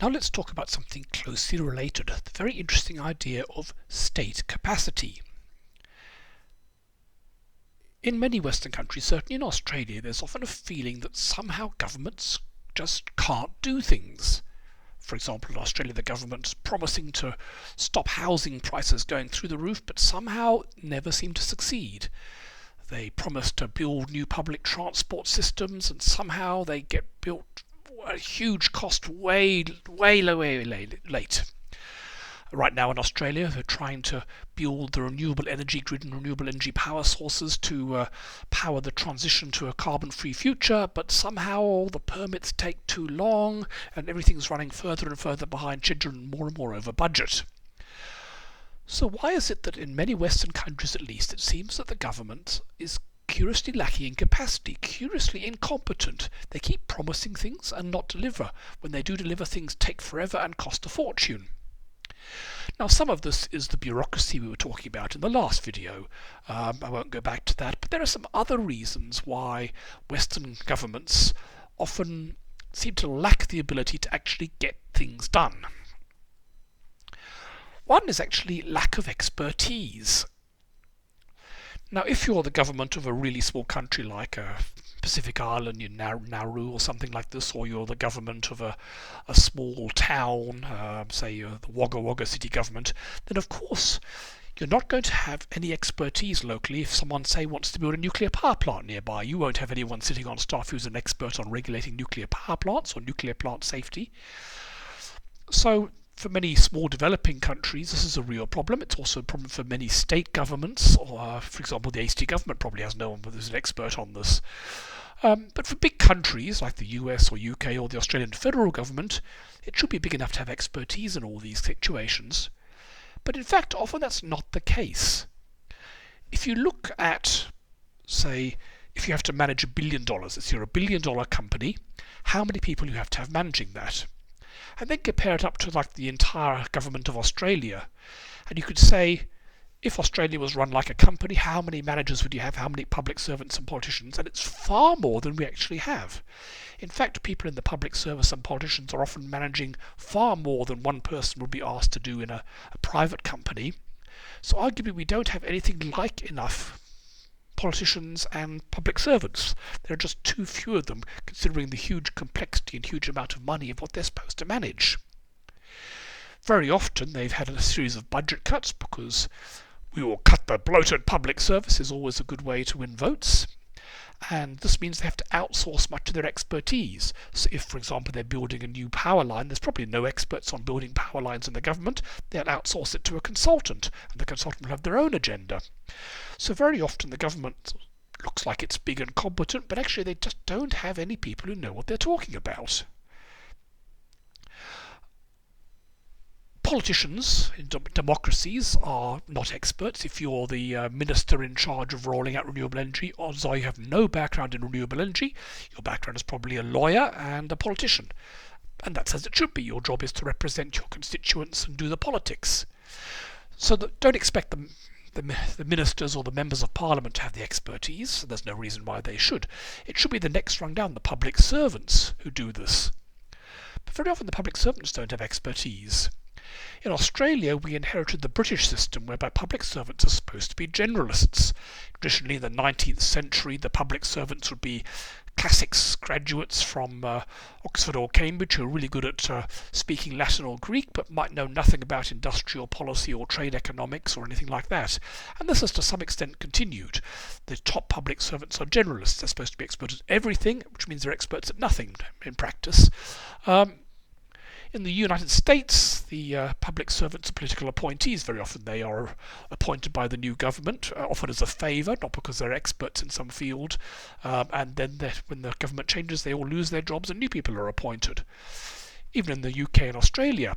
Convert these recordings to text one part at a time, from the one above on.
Now let's talk about something closely related, the very interesting idea of state capacity. In many Western countries, certainly in Australia, there's often a feeling that somehow governments just can't do things. For example, in Australia, the government's promising to stop housing prices going through the roof, but somehow never seem to succeed. They promise to build new public transport systems, and somehow they get built at a huge cost way late. Right now in Australia, they're trying to build the renewable energy grid and renewable energy power sources to power the transition to a carbon-free future, but somehow all the permits take too long and everything's running further and further behind schedule and more over budget. So why is it that in many Western countries at least it seems that the government is curiously lacking in capacity, curiously incompetent? They keep promising things and not deliver. When they do deliver, things take forever and cost a fortune. Now, some of this is the bureaucracy we were talking about in the last video. I won't go back to that, but there are some other reasons why Western governments often seem to lack the ability to actually get things done. One is actually lack of expertise. Now, if you're the government of a really small country like a Pacific Island in Nauru or something like this, or you're the government of a small town, say you're the Wagga Wagga city government, then of course you're not going to have any expertise locally. If someone, say, wants to build a nuclear power plant nearby, you won't have anyone sitting on staff who's an expert on regulating nuclear power plants or nuclear plant safety. So for many small developing countries, this is a real problem. It's also a problem for many state governments, or for example, the ACT government probably has no one who's an expert on this. But for big countries like the US or UK or the Australian federal government, it should be big enough to have expertise in all these situations. But in fact, often that's not the case. If you look at, say, if you have to manage $1 billion, if you're a $1 billion company, how many people you have to have managing that? And then compare it up to like the entire government of Australia. And you could say, if Australia was run like a company, how many managers would you have? How many public servants and politicians? And it's far more than we actually have. In fact, people in the public service and politicians are often managing far more than one person would be asked to do in a private company. So arguably we don't have anything like enough politicians and public servants. There are just too few of them, considering the huge complexity and huge amount of money of what they're supposed to manage. Very often they've had a series of budget cuts because we will cut the bloated public service is always a good way to win votes. And this means they have to outsource much of their expertise. So if, for example, they're building a new power line, there's probably no experts on building power lines in the government. They'll outsource it to a consultant, and the consultant will have their own agenda. So very often the government looks like it's big and competent, but actually they just don't have any people who know what they're talking about. Politicians in democracies are not experts. If you're the minister in charge of rolling out renewable energy, odds are you have no background in renewable energy. Your background is probably a lawyer and a politician. And that's as it should be. Your job is to represent your constituents and do the politics. So don't expect the ministers or the members of parliament to have the expertise. There's no reason why they should. It should be the next rung down, the public servants, who do this. But very often the public servants don't have expertise. In Australia, we inherited the British system whereby public servants are supposed to be generalists. Traditionally, in the 19th century, the public servants would be classics graduates from Oxford or Cambridge who are really good at speaking Latin or Greek but might know nothing about industrial policy or trade economics or anything like that. And this has to some extent continued. The top public servants are generalists. They're supposed to be experts at everything, which means they're experts at nothing in practice. In the United States, the public servants are political appointees. Very often they are appointed by the new government, often as a favour, not because they're experts in some field. And then when the government changes, they all lose their jobs and new people are appointed. Even in the UK and Australia,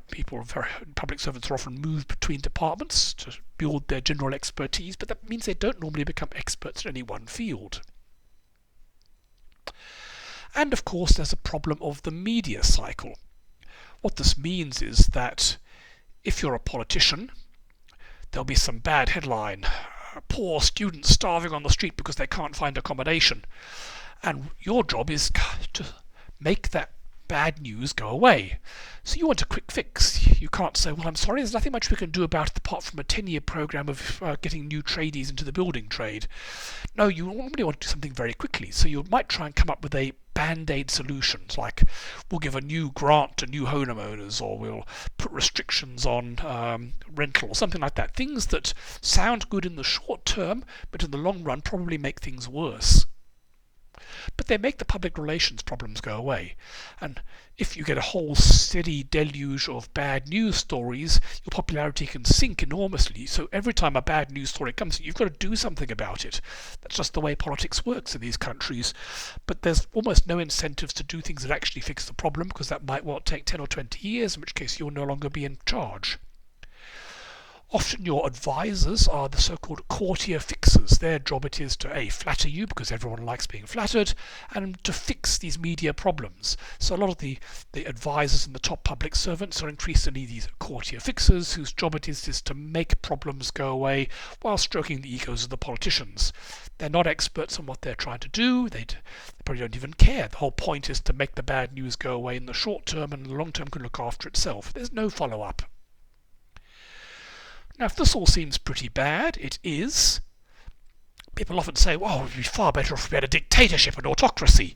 public servants are often moved between departments to build their general expertise, but that means they don't normally become experts in any one field. And of course, there's a problem of the media cycle. What this means is that if you're a politician, there'll be some bad headline. Poor students starving on the street because they can't find accommodation. And your job is to make that bad news go away. So you want a quick fix. You can't say, well, I'm sorry, there's nothing much we can do about it apart from a 10-year program of getting new tradies into the building trade. No, you normally want to do something very quickly. So you might try and come up with a band-aid solutions, like we'll give a new grant to new homeowners, or we'll put restrictions on rental, or something like that. Things that sound good in the short term, but in the long run probably make things worse. But they make the public relations problems go away. And if you get a whole steady deluge of bad news stories, your popularity can sink enormously. So every time a bad news story comes, you've got to do something about it. That's just the way politics works in these countries. But there's almost no incentives to do things that actually fix the problem, because that might take 10 or 20 years, in which case you'll no longer be in charge. Often your advisors are the so-called courtier fixers. Their job it is to flatter you, because everyone likes being flattered, and to fix these media problems. So a lot of the advisors and the top public servants are increasingly these courtier fixers whose job it is to make problems go away while stroking the egos of the politicians. They're not experts on what they're trying to do. They probably don't even care. The whole point is to make the bad news go away in the short term, and the long term can look after itself. There's no follow-up. Now, if this all seems pretty bad, it is. People often say, well, it would be far better if we had a dictatorship, an autocracy.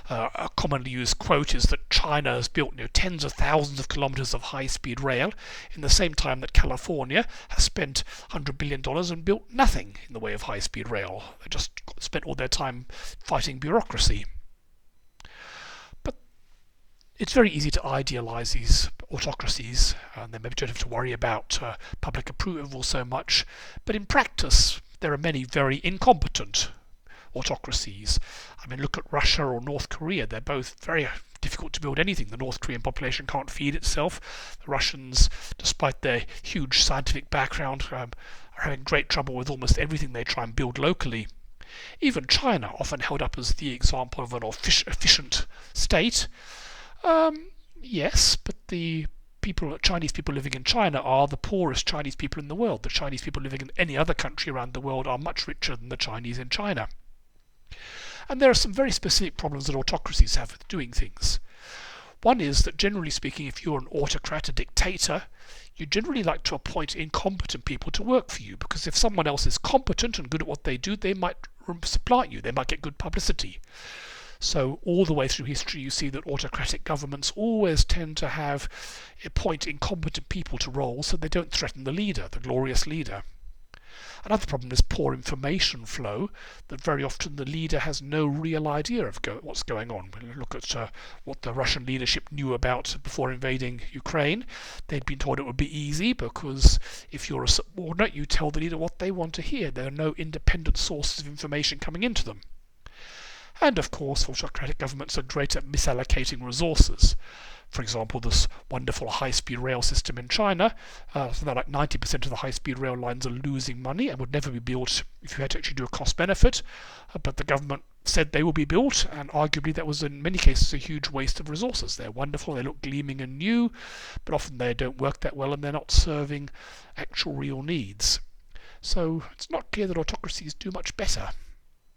A commonly used quote is that China has built tens of thousands of kilometers of high-speed rail in the same time that California has spent $100 billion and built nothing in the way of high-speed rail. They just spent all their time fighting bureaucracy. But it's very easy to idealize these autocracies, and they maybe don't have to worry about public approval so much. But in practice, there are many very incompetent autocracies. I mean, look at Russia or North Korea. They're both very difficult to build anything. The North Korean population can't feed itself. The Russians, despite their huge scientific background, are having great trouble with almost everything they try and build locally. Even China, often held up as the example of an efficient state. Yes, but the Chinese people living in China are the poorest Chinese people in the world. The Chinese people living in any other country around the world are much richer than the Chinese in China. And there are some very specific problems that autocracies have with doing things. One is that, generally speaking, if you're an autocrat, a dictator, you generally like to appoint incompetent people to work for you, because if someone else is competent and good at what they do, they might supplant you, they might get good publicity. So all the way through history you see that autocratic governments always tend to appoint incompetent people to roles so they don't threaten the leader, the glorious leader. Another problem is poor information flow, that very often the leader has no real idea of what's going on. When you look at what the Russian leadership knew about before invading Ukraine, they'd been told it would be easy because if you're a subordinate, you tell the leader what they want to hear. There are no independent sources of information coming into them. And of course, autocratic governments are great at misallocating resources. For example, this wonderful high-speed rail system in China, something like 90% of the high-speed rail lines are losing money and would never be built if you had to actually do a cost-benefit. But the government said they will be built, and arguably that was in many cases a huge waste of resources. They're wonderful, they look gleaming and new, but often they don't work that well and they're not serving actual real needs. So it's not clear that autocracies do much better.